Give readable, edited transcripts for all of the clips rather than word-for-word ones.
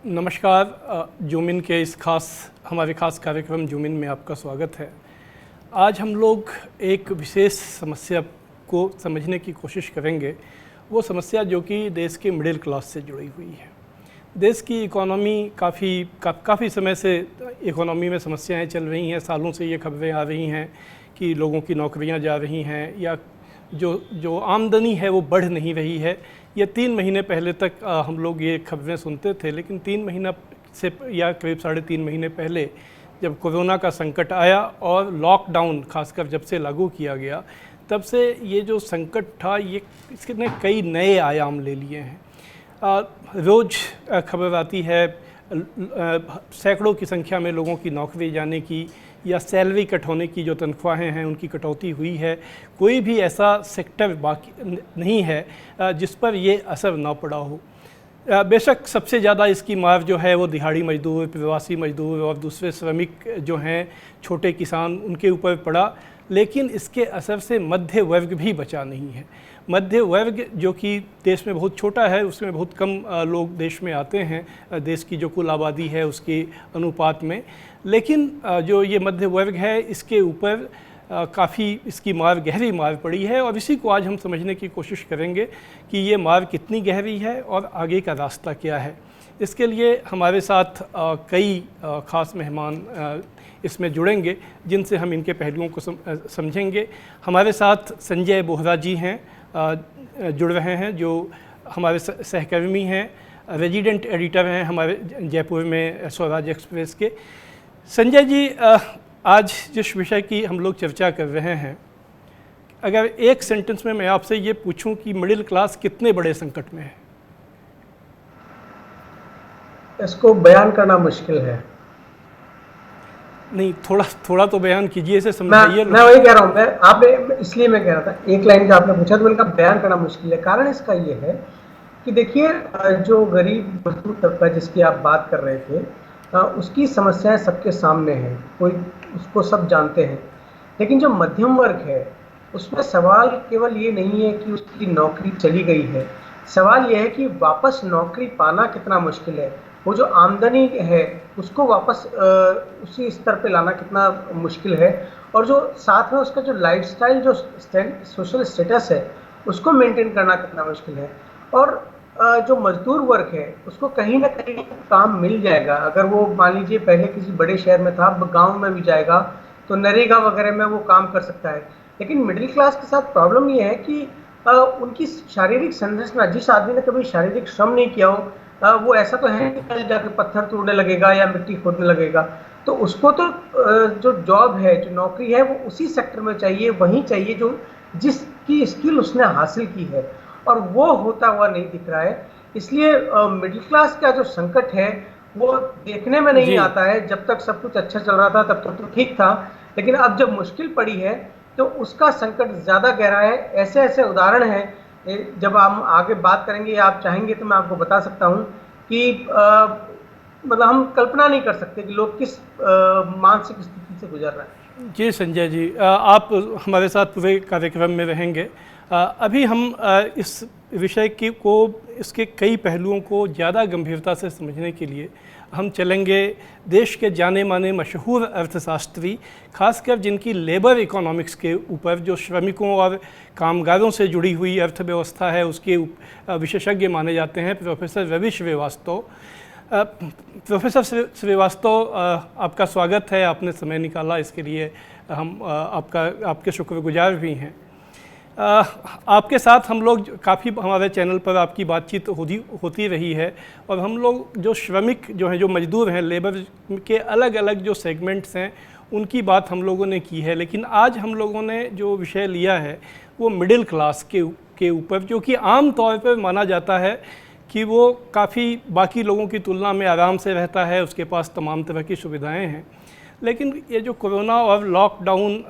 नमस्कार। जूमिन के इस हमारे खास कार्यक्रम जूमिन में आपका स्वागत है। आज हम लोग एक विशेष समस्या को समझने की कोशिश करेंगे। वो समस्या जो कि देश के मिडिल क्लास से जुड़ी हुई है। देश की इकोनॉमी काफ़ी समय से इकोनॉमी में समस्याएं चल रही हैं। सालों से ये खबरें आ रही हैं कि लोगों की नौकरियां जा रही हैं या जो आमदनी है वो बढ़ नहीं रही है। ये 3 महीने पहले तक हम लोग ये खबरें सुनते थे, लेकिन 3 महीना से या करीब 3.5 महीने पहले जब कोरोना का संकट आया और लॉकडाउन खासकर जब से लागू किया गया, तब से ये जो संकट था इसने कई नए आयाम ले लिए हैं। रोज़ खबर आती है सैकड़ों की संख्या में लोगों की नौकरी जाने की या सैलरी कट होने की, जो तनख्वाहें हैं उनकी कटौती हुई है। कोई भी ऐसा सेक्टर बाकी नहीं है जिस पर ये असर ना पड़ा हो। बेशक सबसे ज़्यादा इसकी मार जो है वो दिहाड़ी मजदूर, प्रवासी मजदूर और दूसरे श्रमिक जो हैं, छोटे किसान, उनके ऊपर पड़ा, लेकिन इसके असर से मध्य वर्ग भी बचा नहीं है। मध्य वर्ग जो कि देश में बहुत छोटा है, उसमें बहुत कम लोग देश में आते हैं देश की जो कुल आबादी है उसके अनुपात में, लेकिन जो ये मध्य वर्ग है इसके ऊपर काफ़ी इसकी गहरी मार पड़ी है। और इसी को आज हम समझने की कोशिश करेंगे कि ये मार कितनी गहरी है और आगे का रास्ता क्या है। इसके लिए हमारे साथ कई ख़ास मेहमान इसमें जुड़ेंगे जिनसे हम इनके पहलुओं को समझेंगे। हमारे साथ संजय बोहरा जी हैं, जुड़ रहे हैं, जो हमारे सहकर्मी हैं, रेजिडेंट एडिटर हैं हमारे जयपुर में स्वराज एक्सप्रेस के। संजय जी, आज जिस विषय की हम लोग चर्चा कर रहे हैं, अगर एक सेंटेंस में मैं आपसे ये पूछूं कि मिडिल क्लास कितने बड़े संकट में है? इसको बयान करना मुश्किल है। नहीं, थोड़ा तो बयान कीजिए, इसे समझाइए। मैं वही कह रहा हूँ। इसलिए मैं कह रहा था, एक लाइन का आपने पूछा तो मैंने कहा बयान करना मुश्किल है। कारण इसका ये है कि देखिए, जो गरीब मजदूर तबका जिसकी आप बात कर रहे थे, उसकी समस्याएं सबके सामने हैं, कोई उसको सब जानते हैं। लेकिन जो मध्यम वर्ग है उसमें सवाल केवल ये नहीं है कि उसकी नौकरी चली गई है, सवाल यह है कि वापस नौकरी पाना कितना मुश्किल है। वो जो आमदनी है उसको वापस उसी स्तर पे लाना कितना मुश्किल है, और जो साथ में उसका जो लाइफस्टाइल, जो सोशल स्टेटस है, उसको मेंटेन करना कितना मुश्किल है। और जो मजदूर वर्ग है उसको कहीं ना कहीं काम मिल जाएगा। अगर वो मान लीजिए पहले किसी बड़े शहर में था, अब गाँव में भी जाएगा तो नरेगा वगैरह में वो काम कर सकता है। लेकिन मिडिल क्लास के साथ प्रॉब्लम ये है कि उनकी शारीरिक संरचना, जिस आदमी ने कभी शारीरिक श्रम नहीं किया हो, वो ऐसा तो है कि कल जाकर पत्थर तोड़ने लगेगा या मिट्टी खोदने लगेगा। तो उसको तो जो जॉब है, जो नौकरी है, वो उसी सेक्टर में चाहिए, वहीं चाहिए जो जिसकी स्किल उसने हासिल की है, और वो होता हुआ नहीं दिख रहा है। इसलिए मिडिल क्लास का जो संकट है वो देखने में नहीं आता है। जब तक सब कुछ अच्छा चल रहा था तब तक तो ठीक था, लेकिन अब जब मुश्किल पड़ी है तो उसका संकट ज़्यादा गहरा है। ऐसे ऐसे उदाहरण हैं, जब हम आगे बात करेंगे या आप चाहेंगे तो मैं आपको बता सकता हूं कि मतलब हम कल्पना नहीं कर सकते कि लोग किस मानसिक स्थिति से गुजर रहे हैं। जी संजय जी, आप हमारे साथ पूरे कार्यक्रम में रहेंगे। अभी हम इस विषय को, इसके कई पहलुओं को ज़्यादा गंभीरता से समझने के लिए हम चलेंगे देश के जाने माने मशहूर अर्थशास्त्री, खासकर जिनकी लेबर इकोनॉमिक्स के ऊपर, जो श्रमिकों और कामगारों से जुड़ी हुई अर्थव्यवस्था है उसके विशेषज्ञ माने जाते हैं, प्रोफेसर रवि श्रीवास्तव। प्रोफेसर श्रीवास्तव, आपका स्वागत है। आपने समय निकाला, इसके लिए हम आपके शुक्रगुजार भी हैं। आपके साथ हम लोग काफ़ी, हमारे चैनल पर आपकी बातचीत होती रही है, और हम लोग जो श्रमिक जो हैं, जो मजदूर हैं, लेबर के अलग अलग जो सेगमेंट्स हैं, उनकी बात हम लोगों ने की है। लेकिन आज हम लोगों ने जो विषय लिया है वो मिडिल क्लास के ऊपर, जो कि आम तौर पर माना जाता है कि वो काफ़ी बाकी लोगों की तुलना में आराम से रहता है, उसके पास तमाम तरह की सुविधाएं हैं। लेकिन ये जो कोरोना और लॉकडाउन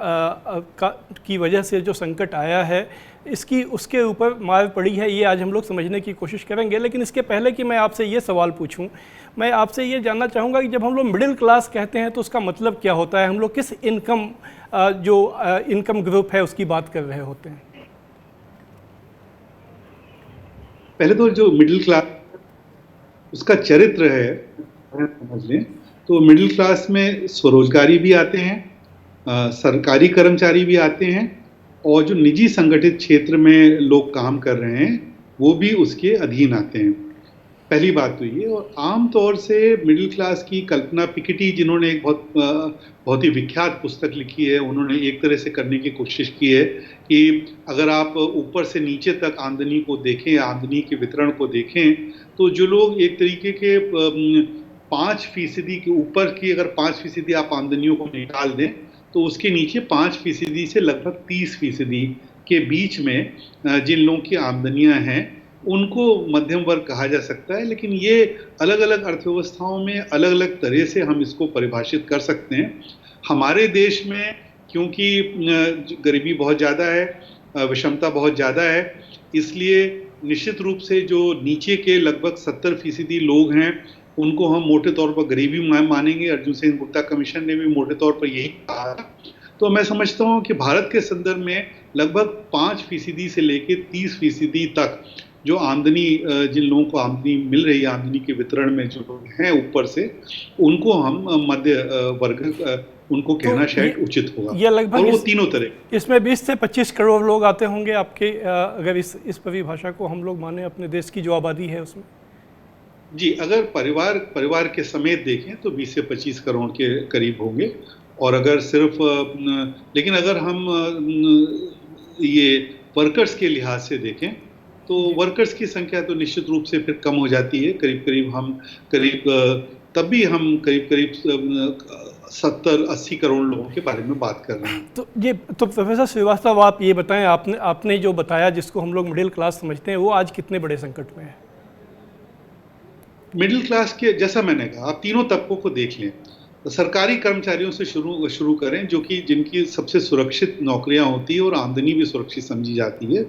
की वजह से जो संकट आया है, इसकी उसके ऊपर मार पड़ी है, ये आज हम लोग समझने की कोशिश करेंगे। लेकिन इसके पहले कि मैं आपसे ये सवाल पूछूं, मैं आपसे ये जानना चाहूँगा कि जब हम लोग मिडिल क्लास कहते हैं तो उसका मतलब क्या होता है? हम लोग किस इनकम ग्रुप है उसकी बात कर रहे होते हैं? पहले तो जो मिडिल क्लास उसका चरित्र है, समझ लें तो मिडिल क्लास में स्वरोजगारी भी आते हैं, सरकारी कर्मचारी भी आते हैं, और जो निजी संगठित क्षेत्र में लोग काम कर रहे हैं वो भी उसके अधीन आते हैं। पहली बात तो ये। और आम तौर से मिडिल क्लास की कल्पना पिकेटी, जिन्होंने एक बहुत ही विख्यात पुस्तक लिखी है, उन्होंने एक तरह से करने की कोशिश की है कि अगर आप ऊपर से नीचे तक आमदनी को देखें, आमदनी के वितरण को देखें, तो जो लोग एक तरीके के 5% के ऊपर की अगर 5% आप आमदनियों को निकाल दें, तो उसके नीचे 5% से लगभग 30% के बीच में जिन लोगों की आमदनियां हैं उनको मध्यम वर्ग कहा जा सकता है। लेकिन ये अलग अलग अर्थव्यवस्थाओं में अलग अलग तरह से हम इसको परिभाषित कर सकते हैं। हमारे देश में क्योंकि गरीबी बहुत ज़्यादा है, विषमता बहुत ज़्यादा है, इसलिए निश्चित रूप से जो नीचे के लगभग 70% लोग हैं उनको हम मोटे तौर पर गरीबी मानेंगे। अर्जुन सिंह गुप्ता कमीशन ने भी मोटे तौर पर यही कहा। तो मैं समझता हूँ कि भारत के संदर्भ में लगभग 5% से लेकर 30% तक जो आमदनी, जिन लोगों को आमदनी मिल रही है, आमदनी के वितरण में जो लोग हैं ऊपर से, उनको हम मध्य वर्ग उनको कहना तो शायद उचित होगा। ये लगभग और वो तीनों तरह। इसमें 20 से 25 करोड़ लोग आते होंगे आपके, अगर इस परिभाषा को हम लोग माने अपने देश की जो आबादी है उसमें। जी, अगर परिवार के समेत देखें तो 20 से 25 करोड़ के करीब होंगे। और अगर सिर्फ लेकिन अगर हम ये वर्कर्स के लिहाज से देखें तो वर्कर्स की संख्या तो निश्चित रूप से फिर कम हो जाती है। तब भी हम करीब 70-80 करोड़ लोगों के बारे में बात कर रहे हैं। तो प्रोफेसर श्रीवास्तव, आप ये बताएं, आपने जो बताया जिसको हम लोग मिडिल क्लास समझते हैं, वो आज कितने बड़े संकट में है? मिडिल क्लास के, जैसा मैंने कहा, आप तीनों तबकों को देख लें। तो सरकारी कर्मचारियों से शुरू करें, जो कि जिनकी सबसे सुरक्षित नौकरियां होती है और आमदनी भी सुरक्षित समझी जाती है,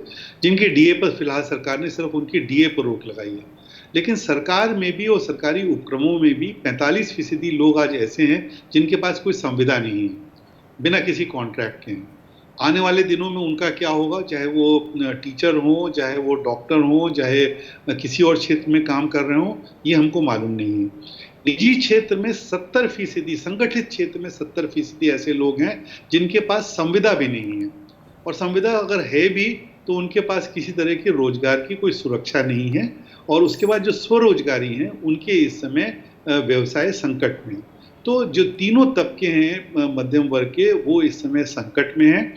जिनके डीए पर फिलहाल सरकार ने सिर्फ उनकी डीए पर रोक लगाई है। लेकिन सरकार में भी और सरकारी उपक्रमों में भी 45% लोग आज ऐसे हैं जिनके पास कोई संविदा नहीं है, बिना किसी कॉन्ट्रैक्ट के हैं। आने वाले दिनों में उनका क्या होगा, चाहे वो टीचर हो, चाहे वो डॉक्टर हो, चाहे किसी और क्षेत्र में काम कर रहे हो, ये हमको मालूम नहीं है। निजी क्षेत्र में 70%, संगठित क्षेत्र में 70% ऐसे लोग हैं जिनके पास संविदा भी नहीं है। और संविदा अगर है भी तो उनके पास किसी तरह के रोजगार की कोई सुरक्षा नहीं है। और उसके बाद जो स्वरोजगारी हैं उनके इस समय व्यवसाय संकट में। तो जो तीनों तबके हैं मध्यम वर्ग के, वो इस समय संकट में हैं।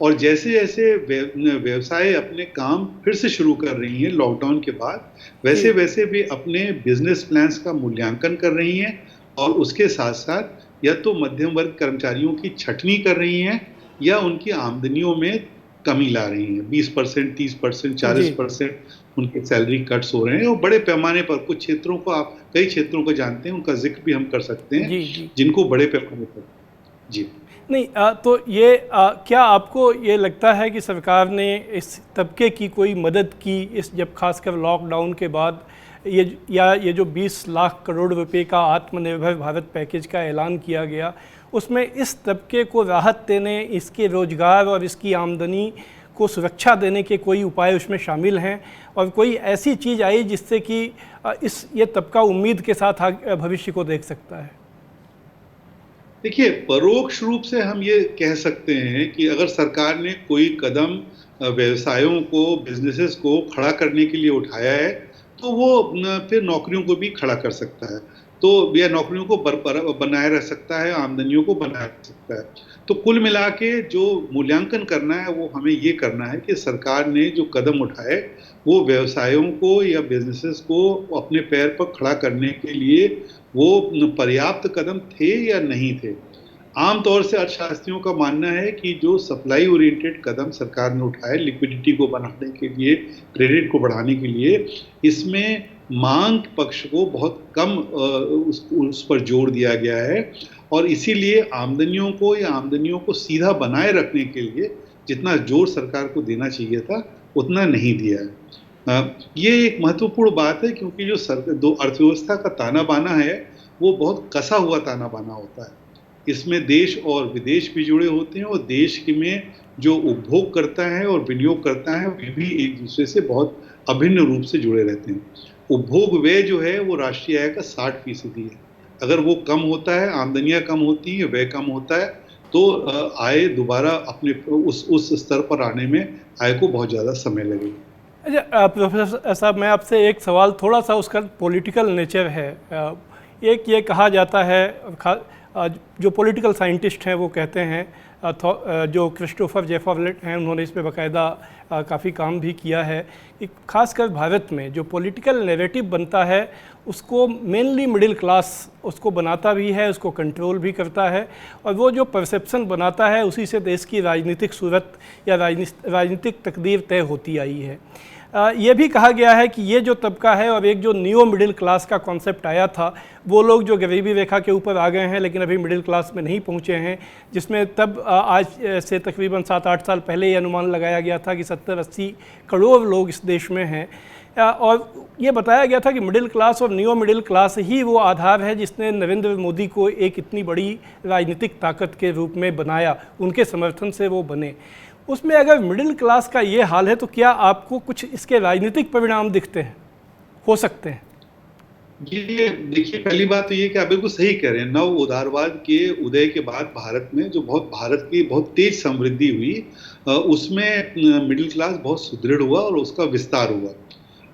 और जैसे जैसे व्यवसाय अपने काम फिर से शुरू कर रही हैं लॉकडाउन के बाद, वैसे वैसे वे अपने बिजनेस प्लान्स का मूल्यांकन कर रही हैं। और उसके साथ साथ या तो मध्यम वर्ग कर्मचारियों की छटनी कर रही हैं या उनकी आमदनियों में कमी ला रही हैं। 20%, 30%, 40% उनके सैलरी कट्स हो रहे हैं। और बड़े पैमाने पर कुछ क्षेत्रों को, आप कई क्षेत्रों को जानते हैं, उनका जिक्र भी हम कर सकते हैं जिनको बड़े पैमाने पर। जी नहीं, तो ये क्या आपको ये लगता है कि सरकार ने इस तबके की कोई मदद की, इस जब खासकर लॉकडाउन के बाद ये जो 20 लाख करोड़ रुपए का आत्मनिर्भर भारत पैकेज का ऐलान किया गया, उसमें इस तबके को राहत देने, इसके रोजगार और इसकी आमदनी को सुरक्षा देने के कोई उपाय उसमें शामिल हैं? और कोई ऐसी चीज़ आई जिससे कि ये तबका उम्मीद के साथ भविष्य को देख सकता है? देखिए, परोक्ष रूप से हम ये कह सकते हैं कि अगर सरकार ने कोई कदम व्यवसायों को, बिजनेसेस को खड़ा करने के लिए उठाया है, तो वो फिर नौकरियों को भी खड़ा कर सकता है। तो यह नौकरियों को बनाए रख सकता है, आमदनियों को बनाए रख सकता है। तो कुल मिला के जो मूल्यांकन करना है वो हमें ये करना है कि सरकार ने जो कदम उठाए वो व्यवसायों को या बिजनेसेस को अपने पैर पर खड़ा करने के लिए वो पर्याप्त कदम थे या नहीं थे। आमतौर से अर्थशास्त्रियों का मानना है कि जो सप्लाई ओरिएंटेड कदम सरकार ने उठाए लिक्विडिटी को बनाने के लिए, क्रेडिट को बढ़ाने के लिए, इसमें मांग पक्ष को बहुत कम उस पर जोर दिया गया है। और इसीलिए आमदनियों को सीधा बनाए रखने के लिए जितना जोर सरकार को देना चाहिए था उतना नहीं दिया है। ये एक महत्वपूर्ण बात है, क्योंकि जो अर्थव्यवस्था का ताना बाना है वो बहुत कसा हुआ ताना बाना होता है। इसमें देश और विदेश भी जुड़े होते हैं, और देश में जो उपभोग करता है और विनियोग करता है वे भी एक दूसरे से बहुत अभिन्न रूप से जुड़े रहते हैं। उपभोग व्यय जो है वो राष्ट्रीय आय का 60% है। अगर वो कम होता है, आमदनियां कम होती हैं, व्यय कम होता है, तो आय दोबारा अपने उस स्तर पर आने में आय को बहुत ज़्यादा समय लगेगा। अच्छा प्रोफेसर साहब, मैं आपसे एक सवाल, थोड़ा सा उसका पॉलिटिकल नेचर है। एक ये कहा जाता है, जो पॉलिटिकल साइंटिस्ट हैं वो कहते हैं, जो क्रिस्टोफर जेफरलेट हैं उन्होंने इस पे बाकायदा काफ़ी काम भी किया है, कि खासकर भारत में जो पॉलिटिकल नैरेटिव बनता है उसको मेनली मिडिल क्लास उसको बनाता भी है, उसको कंट्रोल भी करता है, और वो जो परसेप्शन बनाता है उसी से देश की राजनीतिक सूरत या राजनीतिक तकदीर तय होती आई है। ये भी कहा गया है कि ये जो तबका है और एक जो नियो मिडिल क्लास का कॉन्सेप्ट आया था, वो लोग जो गरीबी रेखा के ऊपर आ गए हैं लेकिन अभी मिडिल क्लास में नहीं पहुँचे हैं, जिसमें तब आज से तकरीबन 7-8 साल पहले ये अनुमान लगाया गया था कि 70-80 करोड़ लोग इस देश में हैं, और ये बताया गया था कि मिडिल क्लास और नियो मिडिल क्लास ही वो आधार है जिसने नरेंद्र मोदी को एक इतनी बड़ी राजनीतिक ताकत के रूप में बनाया, उनके समर्थन से वो बने। उसमें अगर मिडिल क्लास का ये हाल है तो क्या आपको कुछ इसके राजनीतिक परिणाम दिखते हैं, हो सकते हैं? ये देखिए, पहली बात तो ये कि आप बिल्कुल सही कह रहे हैं। नव उदारवाद के उदय के बाद भारत में जो भारत की बहुत तेज समृद्धि हुई, उसमें मिडिल क्लास बहुत सुदृढ़ हुआ और उसका विस्तार हुआ।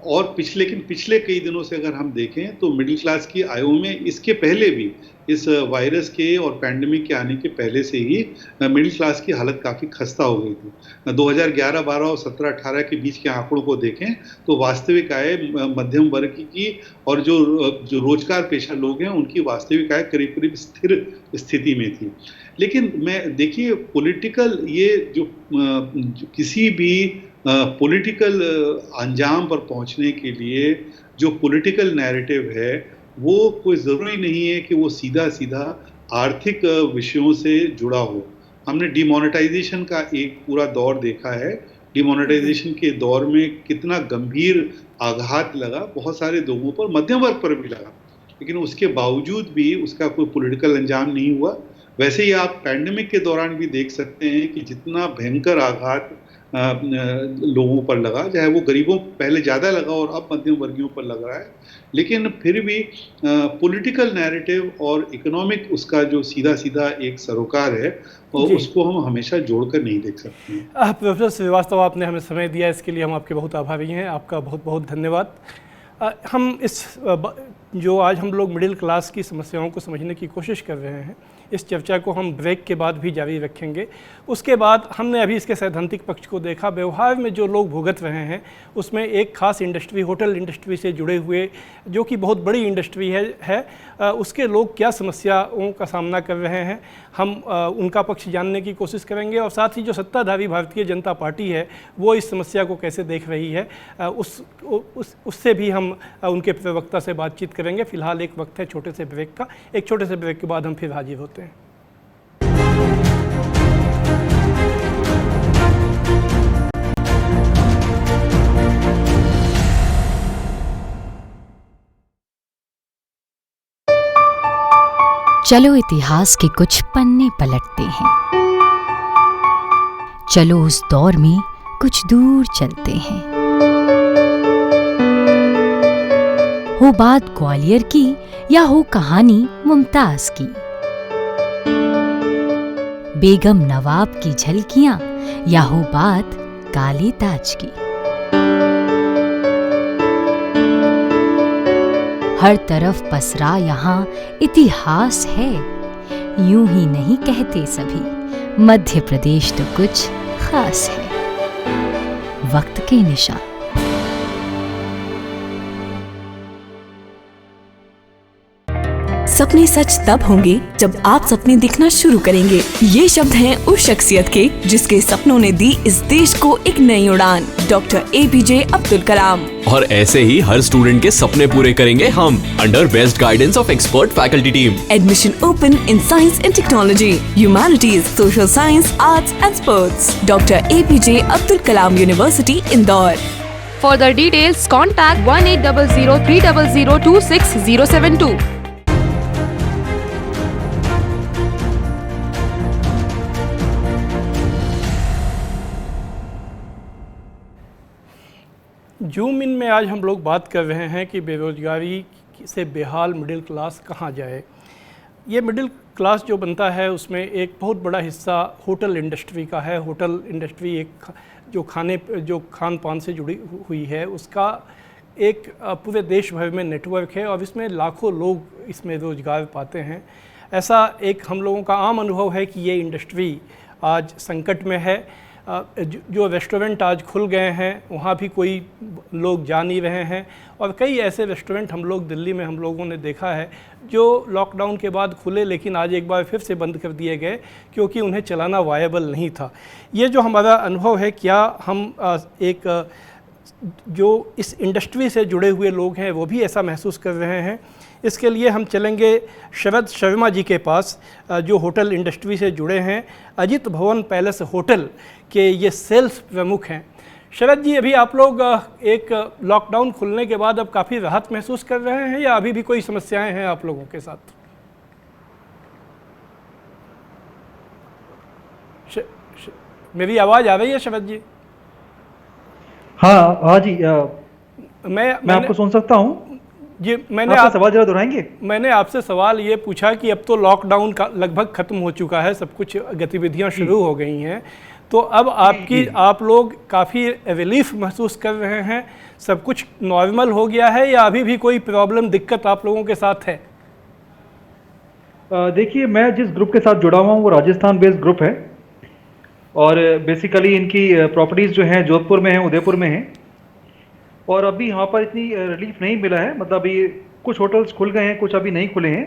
और पिछले कई दिनों से अगर हम देखें तो मिडिल क्लास की आयों में इसके पहले भी, इस वायरस के और पैंडेमिक के आने के पहले से ही मिडिल क्लास की हालत काफ़ी खस्ता हो गई थी। 2011-12 और 17-18 के बीच के आंकड़ों को देखें तो वास्तविक आय मध्यम वर्ग की और जो रोजगार पेशा लोग हैं उनकी वास्तविक आय करीब करीब स्थिर स्थिति में थी। लेकिन देखिए, पॉलिटिकल ये जो किसी भी पॉलिटिकल अंजाम पर पहुंचने के लिए जो पॉलिटिकल नैरेटिव है, वो कोई ज़रूरी नहीं है कि वो सीधा सीधा आर्थिक विषयों से जुड़ा हो। हमने डिमोनेटाइजेशन का एक पूरा दौर देखा है। डिमोनेटाइजेशन के दौर में कितना गंभीर आघात लगा बहुत सारे लोगों पर, मध्यम वर्ग पर भी लगा, लेकिन उसके बावजूद भी उसका कोई पॉलिटिकल अंजाम नहीं हुआ। वैसे ही आप पैंडेमिक के दौरान भी देख सकते हैं कि जितना भयंकर आघात लोगों पर लगा, चाहे वो गरीबों पहले ज़्यादा लगा और अब मध्यम वर्गियों पर लग रहा है, लेकिन फिर भी पॉलिटिकल नैरेटिव और इकोनॉमिक उसका जो सीधा सीधा एक सरोकार है, और उसको हम हमेशा जोड़कर नहीं देख सकते। प्रोफेसर श्रीवास्तव, आपने हमें समय दिया, इसके लिए हम आपके बहुत आभारी हैं। आपका बहुत बहुत धन्यवाद। हम जो आज हम लोग मिडिल क्लास की समस्याओं को समझने की कोशिश कर रहे हैं, इस चर्चा को हम ब्रेक के बाद भी जारी रखेंगे। उसके बाद हमने अभी इसके सैद्धांतिक पक्ष को देखा। व्यवहार में जो लोग भुगत रहे हैं उसमें एक खास इंडस्ट्री, होटल इंडस्ट्री से जुड़े हुए, जो कि बहुत बड़ी इंडस्ट्री है, उसके लोग क्या समस्याओं का सामना कर रहे हैं, हम उनका पक्ष जानने की कोशिश करेंगे। और साथ ही जो सत्ताधारी भारतीय जनता पार्टी है वो इस समस्या को कैसे देख रही है, उससे भी हम उनके प्रवक्ता से बातचीत करेंगे। फिलहाल एक वक्त है छोटे से ब्रेक का। एक छोटे से ब्रेक के बाद हम फिर हाजिर होते हैं। चलो इतिहास के कुछ पन्ने पलटते हैं। चलो उस दौर में कुछ दूर चलते हैं। हो बात ग्वालियर की या हो कहानी मुमताज की, बेगम नवाब की झलकियां या हो बात काले ताज की, हर तरफ पसरा यहाँ इतिहास है। यूं ही नहीं कहते सभी, मध्य प्रदेश तो कुछ खास है। वक्त के निशान। सपने सच तब होंगे जब आप सपने दिखना शुरू करेंगे। ये शब्द हैं उस शख्सियत के जिसके सपनों ने दी इस देश को एक नई उड़ान, डॉक्टर APJ अब्दुल कलाम। और ऐसे ही हर स्टूडेंट के सपने पूरे करेंगे हम, under best guidance of expert faculty team. Admission open in science and technology, humanities, social science, arts and sports. Doctor APJ Abdul Kalam university, Indore. For the details, contact 1800-300-26072. Zoom in में आज हम लोग बात कर रहे हैं कि बेरोजगारी से बेहाल मिडिल क्लास कहाँ जाए। ये मिडिल क्लास जो बनता है उसमें एक बहुत बड़ा हिस्सा होटल इंडस्ट्री का है। होटल इंडस्ट्री एक जो खान पान से जुड़ी हुई है उसका एक पूरे देश भर में नेटवर्क है और इसमें लाखों लोग इसमें रोज़गार पाते हैं। ऐसा एक हम लोगों का आम अनुभव है कि ये इंडस्ट्री आज संकट में है। जो रेस्टोरेंट आज खुल गए हैं वहाँ भी कोई लोग जा नहीं रहे हैं और कई ऐसे रेस्टोरेंट हम लोग दिल्ली में हम लोगों ने देखा है जो लॉकडाउन के बाद खुले लेकिन आज एक बार फिर से बंद कर दिए गए क्योंकि उन्हें चलाना वायबल नहीं था। ये जो हमारा अनुभव है, क्या हम जो इस इंडस्ट्री से जुड़े हुए लोग हैं वो भी ऐसा महसूस कर रहे हैं? इसके लिए हम चलेंगे शरद शर्मा जी के पास जो होटल इंडस्ट्री से जुड़े हैं। अजित भवन पैलेस होटल के ये सेल्स प्रमुख हैं। शरद जी, अभी आप लोग एक लॉकडाउन खुलने के बाद अब काफ़ी राहत महसूस कर रहे हैं या अभी भी कोई समस्याएं हैं आप लोगों के साथ? मेरी आवाज़ आ रही है शरद जी? हाँ जी, मैं आपको सुन सकता हूँ जी। आपका सवाल जरा दोहराएंगे? मैंने आपसे सवाल ये पूछा कि अब तो लॉकडाउन का लगभग ख़त्म हो चुका है, सब कुछ गतिविधियां शुरू हो गई हैं, तो अब आप लोग काफ़ी रिलीफ महसूस कर रहे हैं, सब कुछ नॉर्मल हो गया है या अभी भी कोई प्रॉब्लम दिक्कत आप लोगों के साथ है? देखिए, मैं जिस ग्रुप के साथ जुड़ा हुआ हूँ वो राजस्थान बेस्ड ग्रुप है और बेसिकली इनकी प्रॉपर्टीज़ जो हैं जोधपुर में हैं, उदयपुर में हैं और अभी यहाँ पर इतनी रिलीफ नहीं मिला है। मतलब अभी कुछ होटल्स खुल गए हैं, कुछ अभी नहीं खुले हैं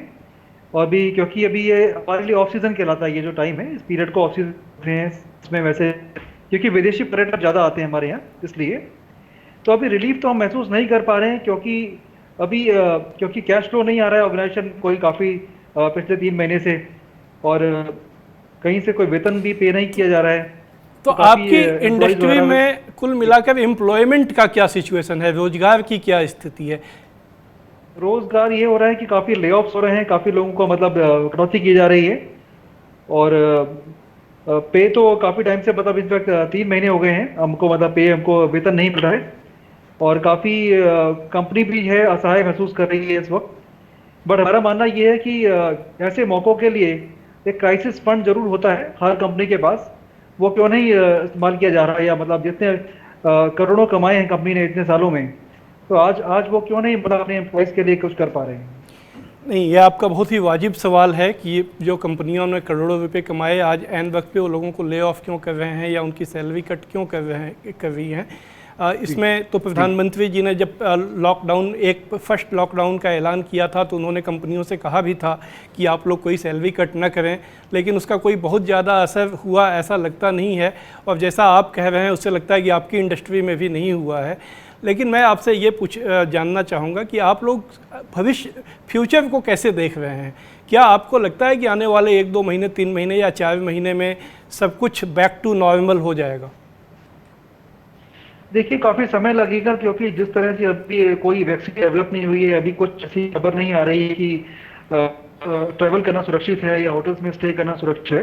और अभी क्योंकि अभी ये हमारे लिए ऑफ सीज़न कहलाता है, ये जो टाइम है इस पीरियड को ऑफ सीजन है। इसमें वैसे क्योंकि विदेशी पर्यटक ज़्यादा आते हैं हमारे यहाँ, इसलिए तो अभी रिलीफ तो हम महसूस नहीं कर पा रहे हैं क्योंकि अभी क्योंकि कैश फ्लो नहीं आ रहा है ऑर्गेनाइजेशन कोई काफ़ी पिछले 3 महीने से और कहीं से कोई वेतन भी पे नहीं किया जा रहा है। तो आपकी इंडस्ट्री में कुल मिलाकर एम्प्लॉयमेंट का क्या सिचुएशन है, रोजगार की क्या स्थिति है? रोजगार ये हो रहा है कि काफ़ी ले ऑफ्स हो रहे हैं, काफ़ी लोगों को मतलब कटौती की जा रही है और पे तो काफ़ी टाइम से मतलब इनफैक्ट 3 महीने हो गए हैं हमको, मतलब पे हमको वेतन नहीं मिल रहा है और काफ़ी कंपनी भी है असहाय महसूस कर रही है इस वक्त। बट हमारा मानना ये है कि ऐसे मौक़ों के लिए एक क्राइसिस फंड जरूर होता है हर कंपनी के पास, वो क्यों नहीं इस्तेमाल किया जा रहा है? या मतलब जितने करोड़ों कमाए हैं कंपनी ने इतने सालों में, तो आज वो क्यों नहीं मतलब अपने एम्प्लॉयज़ के लिए कुछ कर पा रहे हैं? नहीं, ये आपका बहुत ही वाजिब सवाल है कि जो कंपनियों ने करोड़ों रुपए कमाए आज एन वक्त पे वो लोगों को ले ऑफ क्यों कर रहे हैं या उनकी सैलरी कट क्यों कर रही हैं। इसमें तो प्रधानमंत्री जी ने जब फर्स्ट लॉकडाउन का ऐलान किया था तो उन्होंने कंपनियों से कहा भी था कि आप लोग कोई सैलरी कट न करें, लेकिन उसका कोई बहुत ज़्यादा असर हुआ ऐसा लगता नहीं है और जैसा आप कह रहे हैं उससे लगता है कि आपकी इंडस्ट्री में भी नहीं हुआ है। लेकिन मैं आपसे ये जानना चाहूँगा कि आप लोग फ्यूचर को कैसे देख रहे हैं? क्या आपको लगता है कि आने वाले 1-2 महीने, 3 महीने या 4 महीने में सब कुछ बैक टू नॉर्मल हो जाएगा? देखिए, काफ़ी समय लगेगा क्योंकि जिस तरह से अभी कोई वैक्सीन डेवलप नहीं हुई है, अभी कुछ ऐसी खबर नहीं आ रही है कि ट्रैवल करना सुरक्षित है या होटल्स में स्टे करना सुरक्षित है।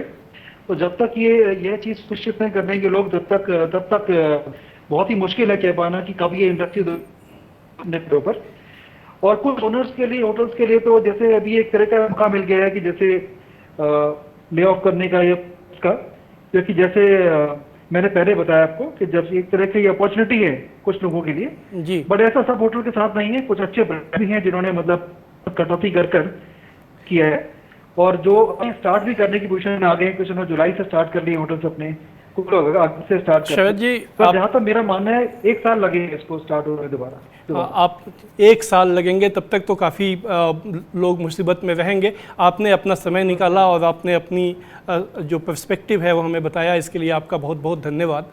तो जब तक यह चीज़ सुनिश्चित नहीं कर देंगे लोग तब तक बहुत ही मुश्किल है कह पाना कि कब ये इंडस्ट्री के ऊपर। और कुछ ओनर्स के लिए, होटल्स के लिए तो जैसे अभी एक तरह का मौका मिल गया है कि जैसे ले ऑफ करने का या उसका, क्योंकि जैसे मैंने पहले बताया आपको कि जब एक तरह की अपॉर्चुनिटी है कुछ लोगों के लिए जी, बट ऐसा सब होटल के साथ नहीं है। कुछ अच्छे ब्रांड भी हैं जिन्होंने मतलब कटौती कर किया है और जो स्टार्ट भी करने की पोजीशन में आ गए, कुछ उन्होंने जुलाई से स्टार्ट कर लिए होटल्स अपने, कुछ लोग आगे से स्टार्ट कर जी। तो जहाँ तक मेरा मानना है 1 साल लगेगा इसको स्टार्ट होने दोबारा। आप 1 साल लगेंगे, तब तक तो काफ़ी लोग मुसीबत में रहेंगे। आपने अपना समय निकाला और आपने अपनी जो पर्सपेक्टिव है वो हमें बताया, इसके लिए आपका बहुत बहुत धन्यवाद।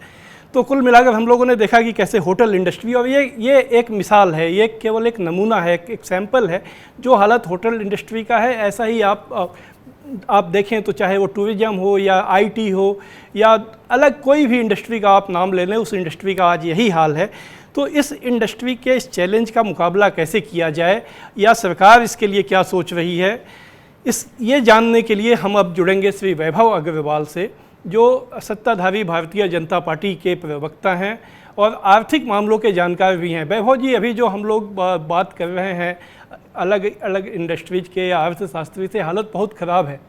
तो कुल मिलाकर हम लोगों ने देखा कि कैसे होटल इंडस्ट्री, और ये एक मिसाल है, ये केवल एक नमूना है, एक सैंपल है। जो हालत होटल इंडस्ट्री का है ऐसा ही आप देखें तो चाहे वो टूरिज्म हो या आईटी हो या अलग कोई भी इंडस्ट्री का आप नाम ले लें, उस इंडस्ट्री का आज यही हाल है। तो इस इंडस्ट्री के इस चैलेंज का मुकाबला कैसे किया जाए या सरकार इसके लिए क्या सोच रही है, ये जानने के लिए हम अब जुड़ेंगे श्री वैभव अग्रवाल से, जो सत्ताधारी भारतीय जनता पार्टी के प्रवक्ता हैं और आर्थिक मामलों के जानकार भी हैं। वैभव जी, अभी जो हम लोग बात कर रहे हैं अलग अलग इंडस्ट्रीज के या अर्थशास्त्री से, हालत बहुत ख़राब है।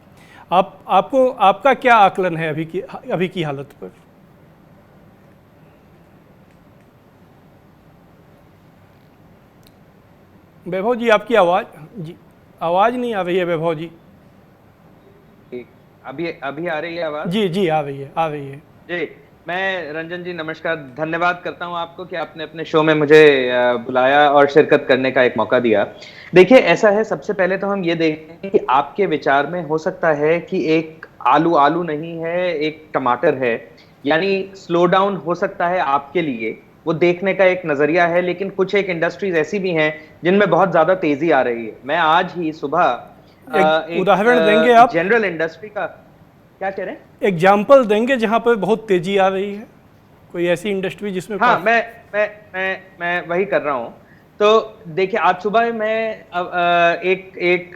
आपका क्या आकलन है अभी की हालत पर? वैभव जी, आपकी आवाज़ नहीं आ रही है वैभव जी। अभी आ रही है आवाज़? जी आ रही है जी। मैं रंजन जी नमस्कार, धन्यवाद करता हूं आपको कि आपने अपने शो में मुझे बुलाया और शिरकत करने का एक मौका दिया। देखिए, ऐसा है, सबसे पहले तो हम ये देखें कि आपके विचार में हो सकता है कि एक आलू नहीं है, एक टमाटर है, यानी स्लो डाउन हो सकता है आपके लिए, वो देखने का एक नजरिया है। लेकिन कुछ एक इंडस्ट्रीज ऐसी भी हैं जिनमें बहुत ज्यादा तेजी आ रही है। मैं आज ही सुबह एक उदाहरण देंगे आप? जनरल इंडस्ट्री का क्या कह रहे हैं? एग्जाम्पल देंगे जहां पर बहुत तेजी आ रही है, कोई ऐसी इंडस्ट्री जिसमें? हाँ, मैं वही कर रहा हूं। तो देखिए, आज सुबह मैं एक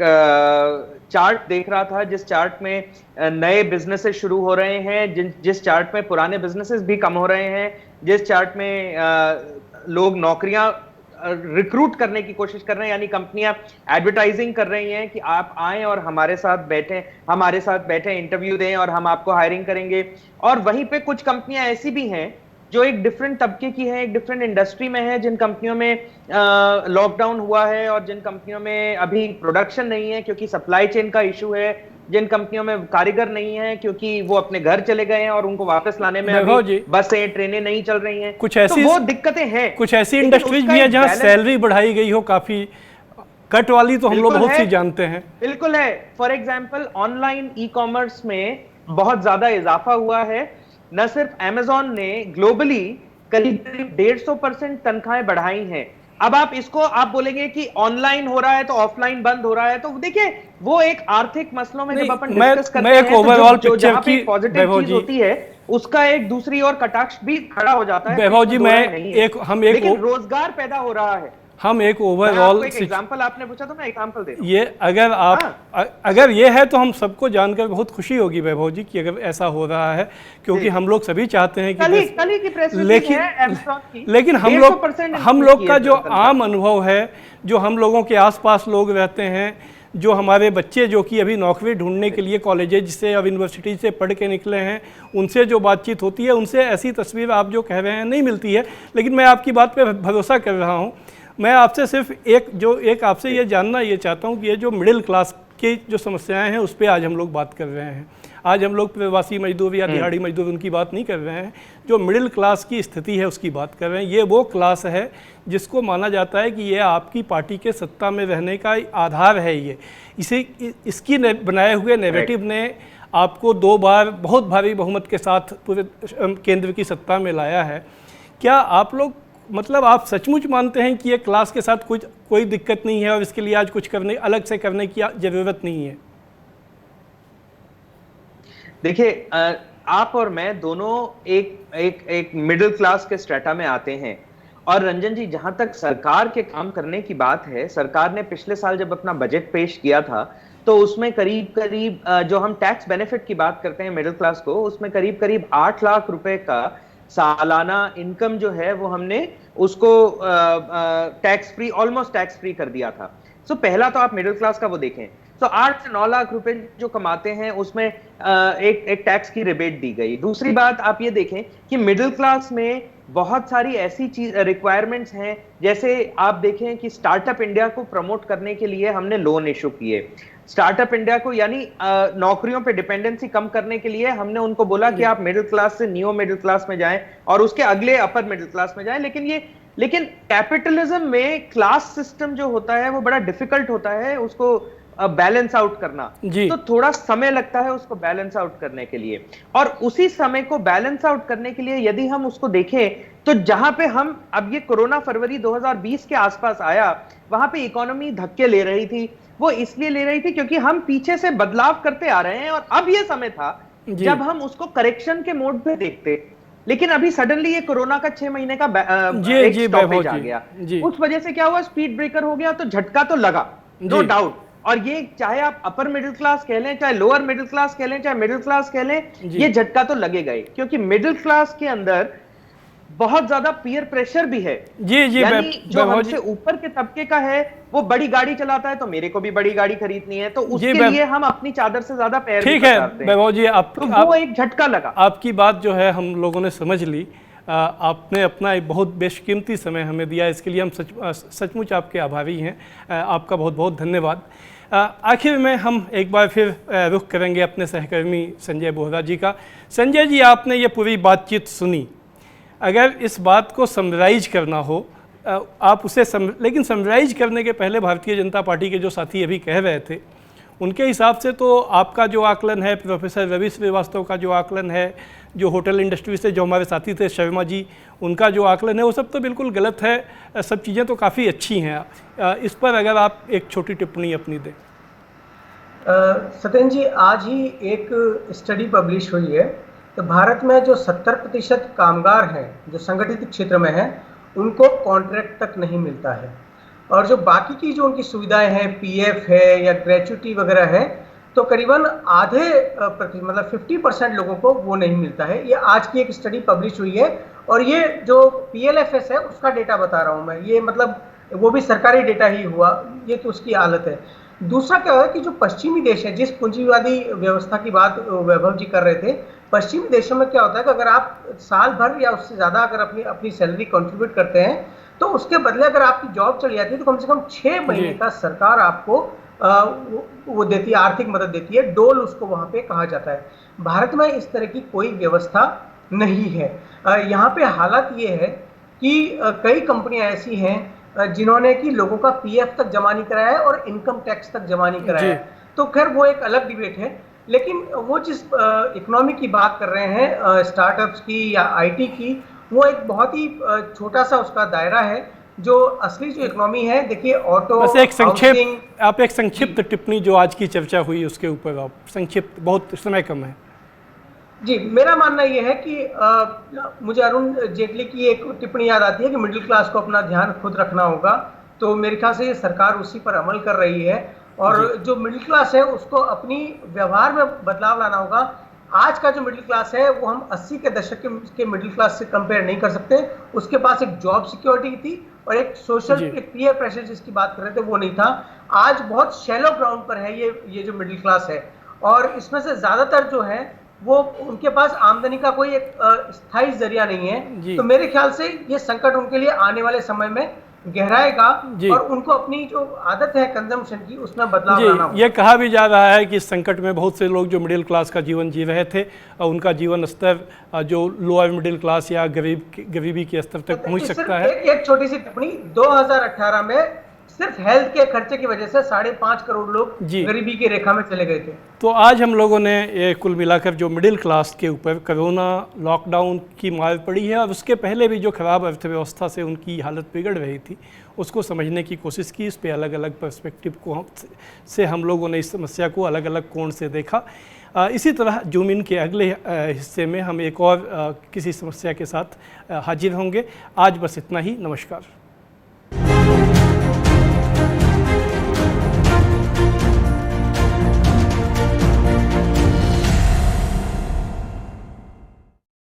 चार्ट देख रहा था, जिस चार्ट में नए बिजनेसेस शुरू हो रहे हैं, जिस चार्ट में पुराने बिजनेसेस भी कम हो रहे हैं, जिस चार्ट में लोग नौकरियां रिक्रूट करने की कोशिश कर रहे हैं, यानी कंपनियां एडवर्टाइजिंग कर रही हैं कि आप आएं और हमारे साथ बैठें, इंटरव्यू दें और हम आपको हायरिंग करेंगे। और वहीं पे कुछ कंपनियां ऐसी भी हैं जो एक डिफरेंट तबके की हैं, एक डिफरेंट इंडस्ट्री में है, जिन कंपनियों में लॉकडाउन हुआ है और जिन कंपनियों में अभी प्रोडक्शन नहीं है क्योंकि सप्लाई चेन का इशू है, जिन कंपनियों में कारीगर नहीं है क्योंकि वो अपने घर चले गए हैं और उनको वापस लाने में अभी बसें ट्रेनें नहीं चल रही हैं। कुछ ऐसी तो वो दिक्कतें हैं। कुछ ऐसी इंडस्ट्रीज भी हैं जहां सैलरी बढ़ाई गई हो, काफी कट वाली तो हम लोग बहुत सी जानते हैं। बिल्कुल है। For example, online e commerce में बहुत ज्यादा इजाफा हुआ है। न सिर्फ अमेजॉन ने ग्लोबली करीब 150% तनख्वाहें बढ़ाई हैं। अब आप बोलेंगे कि ऑनलाइन हो रहा है तो ऑफलाइन बंद हो रहा है, तो देखिए वो एक आर्थिक मसलों में जब अपन डिस्कस करते हैं तो जहां पे पॉजिटिव चीज होती है उसका एक दूसरी ओर कटाक्ष भी खड़ा हो जाता है। वैभव जी, लेकिन रोजगार पैदा हो रहा है। हम एक ओवरऑल एग्जांपल आपने पूछा तो मैं एग्जांपल दे रहा हूं। ये अगर ये है तो हम सबको जानकर बहुत खुशी होगी वैभव जी कि अगर ऐसा हो रहा है, क्योंकि हम लोग सभी चाहते हैं कि लेकिन हम लोग का जो आम अनुभव है, जो हम लोगों के आसपास लोग रहते हैं, जो हमारे बच्चे जो कि अभी नौकरी ढूंढने के लिए कॉलेजेज से या यूनिवर्सिटी से पढ़ के निकले हैं, उनसे जो बातचीत होती है, उनसे ऐसी तस्वीर आप जो कह रहे हैं नहीं मिलती है। लेकिन मैं आपकी बात पे भरोसा कर रहा हूँ। मैं आपसे सिर्फ आपसे ये जानना ये चाहता हूँ कि ये जो मिडिल क्लास की जो समस्याएं हैं उस पर आज हम लोग बात कर रहे हैं। आज हम लोग प्रवासी मजदूर या दिहाड़ी मजदूर उनकी बात नहीं कर रहे हैं, जो मिडिल क्लास की स्थिति है उसकी बात कर रहे हैं। ये वो क्लास है जिसको माना जाता है कि ये आपकी पार्टी के सत्ता में रहने का आधार है। इसकी बनाए हुए नैरेटिव ने आपको 2 बार बहुत भारी बहुमत के साथ पूरे केंद्र की सत्ता में लाया है। क्या आप लोग आप सचमुच मानते हैं कि ये क्लास के साथ कोई दिक्कत नहीं है और इसके लिए आज कुछ अलग से करने की जरूरत नहीं है? देखिए, आप और मैं दोनों एक मिडिल क्लास के स्ट्रेटा में आते हैं। और रंजन जी, जहां तक सरकार के काम करने की बात है, सरकार ने पिछले साल जब अपना बजट पेश किया था तो उसमें करीब जो हम टैक्स बेनिफिट की बात करते हैं मिडिल क्लास को, उसमें करीब 8 लाख रुपए का सालाना इनकम जो है वो हमने उसको tax free, almost tax free कर दिया था। सो पहला तो आप मिडिल क्लास का वो देखें तो 8 से 9 लाख रुपए जो कमाते हैं उसमें एक टैक्स की रिबेट दी गई। दूसरी बात आप ये देखें कि मिडिल क्लास में बहुत सारी ऐसी चीज रिक्वायरमेंट्स हैं, जैसे आप देखें कि स्टार्टअप इंडिया को प्रमोट करने के लिए हमने लोन इशू किए। स्टार्टअप इंडिया को यानी नौकरियों पे डिपेंडेंसी कम करने के लिए हमने उनको बोला कि आप मिडिल क्लास से नियो मिडिल क्लास में जाएं और उसके अगले अपर मिडिल क्लास में जाएं। लेकिन कैपिटलिज्म में क्लास सिस्टम जो होता है वो बड़ा डिफिकल्ट होता है उसको बैलेंस आउट करना, तो थोड़ा समय लगता है उसको बैलेंस आउट करने के लिए। और उसी समय को बैलेंस आउट करने के लिए यदि हम उसको देखें तो जहां पे हम अब ये कोरोना फरवरी 2020 के आसपास आया, वहां पे इकोनॉमी धक्के ले रही थी। वो इसलिए ले रही थी क्योंकि हम पीछे से बदलाव करते आ रहे हैं और अब ये समय था जब हम उसको करेक्शन के मोड पे देखते। लेकिन अभी सडनली ये कोरोना का 6 महीने का एक स्टॉपेज आ गया। उस वजह से क्या हुआ, स्पीड ब्रेकर हो गया, तो झटका तो लगा, नो डाउट। और ये चाहे आप अपर मिडिल क्लास कह लें, चाहे लोअर मिडिल क्लास कह लें, चाहे मिडिल क्लास कह लें, ये झटका तो लगेगा ही। क्योंकि मिडिल क्लास के अंदर बहुत ज्यादा पीयर प्रेशर भी है। जी जी, यानी जो वैभव हमसे ऊपर के तबके का है वो बड़ी गाड़ी चलाता है तो मेरे को भी बड़ी गाड़ी खरीदनी है, तो उसके लिए हम अपनी चादर से ज्यादा पैर भी पसारते हैं। वैभव जी, तो वो एक झटका लगा। आपकी बात जो है हम लोगों ने समझ ली। आपने अपना एक बहुत बेशकीमती समय हमें दिया, इसके लिए हम सचमुच आपके आभारी हैं। आपका बहुत बहुत धन्यवाद। आखिर में हम एक बार फिर रुख करेंगे अपने सहकर्मी संजय बोहरा जी का। संजय जी, आपने ये पूरी बातचीत सुनी, अगर इस बात को समराइज करना हो आप उसे लेकिन समराइज करने के पहले भारतीय जनता पार्टी के जो साथी अभी कह रहे थे उनके हिसाब से तो आपका जो आकलन है, प्रोफेसर रवि श्रीवास्तव का जो आकलन है, जो होटल इंडस्ट्री से जो हमारे साथी थे शर्मा जी, उनका जो आकलन है वो सब तो बिल्कुल गलत है। सब चीज़ें तो काफ़ी अच्छी हैं। इस पर अगर आप एक छोटी टिप्पणी अपनी दें। सत्येंद्र जी, आज ही एक स्टडी पब्लिश हुई है, तो भारत में जो 70% कामगार हैं जो संगठित क्षेत्र में हैं उनको कॉन्ट्रैक्ट तक नहीं मिलता है, और जो बाकी की जो उनकी सुविधाएं हैं, पीएफ है या ग्रेच्युटी वगैरह है, तो करीबन आधे मतलब 50% लोगों को वो नहीं मिलता है। ये आज की एक स्टडी पब्लिश हुई है, और ये जो PLFS है उसका डेटा बता रहा हूँ मैं, ये मतलब वो भी सरकारी डेटा ही हुआ, ये तो उसकी हालत है। दूसरा क्या है कि जो पश्चिमी देश है, जिस पूंजीवादी व्यवस्था की बात वैभव जी कर रहे थे, पश्चिमी देशों में क्या होता है कि अगर आप साल भर या उससे ज़्यादा अगर अपनी सैलरी कंट्रीब्यूट करते हैं तो उसके बदले अगर आपकी जॉब चली जाती है तो कम से कम 6 महीने का सरकार आपको वो देती है, आर्थिक मदद देती है, डोल उसको वहाँ पे कहा जाता है। भारत में इस तरह की कोई व्यवस्था नहीं है। यहाँ पे हालत ये है कि कई कंपनियां ऐसी हैं जिन्होंने कि लोगों का PF तक जमा नहीं कराया है और इनकम टैक्स तक जमा नहीं कराया है, तो खैर वो एक अलग डिबेट है। लेकिन वो जिस इकोनॉमी की बात कर रहे हैं, स्टार्टअप्स की या IT की, वो एक बहुत ही छोटा सा उसका दायरा है। जो असली जो इकोनॉमी है, देखिए ऑटो, बस एक संक्षिप्त, आप एक संक्षिप्त टिप्पणी जो आज की चर्चा हुई उसके ऊपर आप संक्षिप्त, बहुत समय कम है। जी, मेरा मानना यह है कि मुझे अरुण जेटली की एक टिप्पणी याद आती है कि मिडिल क्लास को अपना ध्यान खुद रखना होगा, तो मेरे ख्याल से सरकार उसी पर अमल कर रही है, और जो मिडिल क्लास है उसको अपनी व्यवहार में बदलाव लाना होगा। आज का जो मिडिल क्लास है वो हम 80 के दशक के मिडिल क्लास से कंपेयर नहीं कर सकते। उसके पास एक जॉब सिक्योरिटी थी और एक सोशल, एक पीयर प्रेशर जिसकी बात कर रहे थे वो नहीं था। आज बहुत शैलो ग्राउंड पर है ये जो मिडिल क्लास है, और इसमें से ज्यादातर जो है वो उनके पास आमदनी का कोई एक स्थायी जरिया नहीं है। तो मेरे ख्याल से ये संकट उनके लिए आने वाले समय में गहराएगा, और उनको अपनी जो आदत है कंजम्पशन की उसमें बदलाव लाना होगा। ये कहा भी जा रहा है कि इस संकट में बहुत से लोग जो मिडिल क्लास का जीवन जी रहे थे और उनका जीवन स्तर जो लोअर मिडिल क्लास या गरीबी के स्तर तक पहुंच सकता है। एक छोटी सी टिप्पणी, 2018 में सिर्फ हेल्थ के खर्चे की वजह से 5.5 करोड़ लोग गरीबी की रेखा में चले गए थे। तो आज हम लोगों ने ये कुल मिलाकर जो मिडिल क्लास के ऊपर कोरोना लॉकडाउन की मार पड़ी है और उसके पहले भी जो खराब अर्थव्यवस्था से उनकी हालत बिगड़ रही थी उसको समझने की कोशिश की। इस पे अलग अलग पर्सपेक्टिव से हम लोगों ने इस समस्या को अलग अलग कोण से देखा। इसी तरह जूम इन के अगले हिस्से में हम एक और किसी समस्या के साथ हाजिर होंगे। आज बस इतना ही। नमस्कार।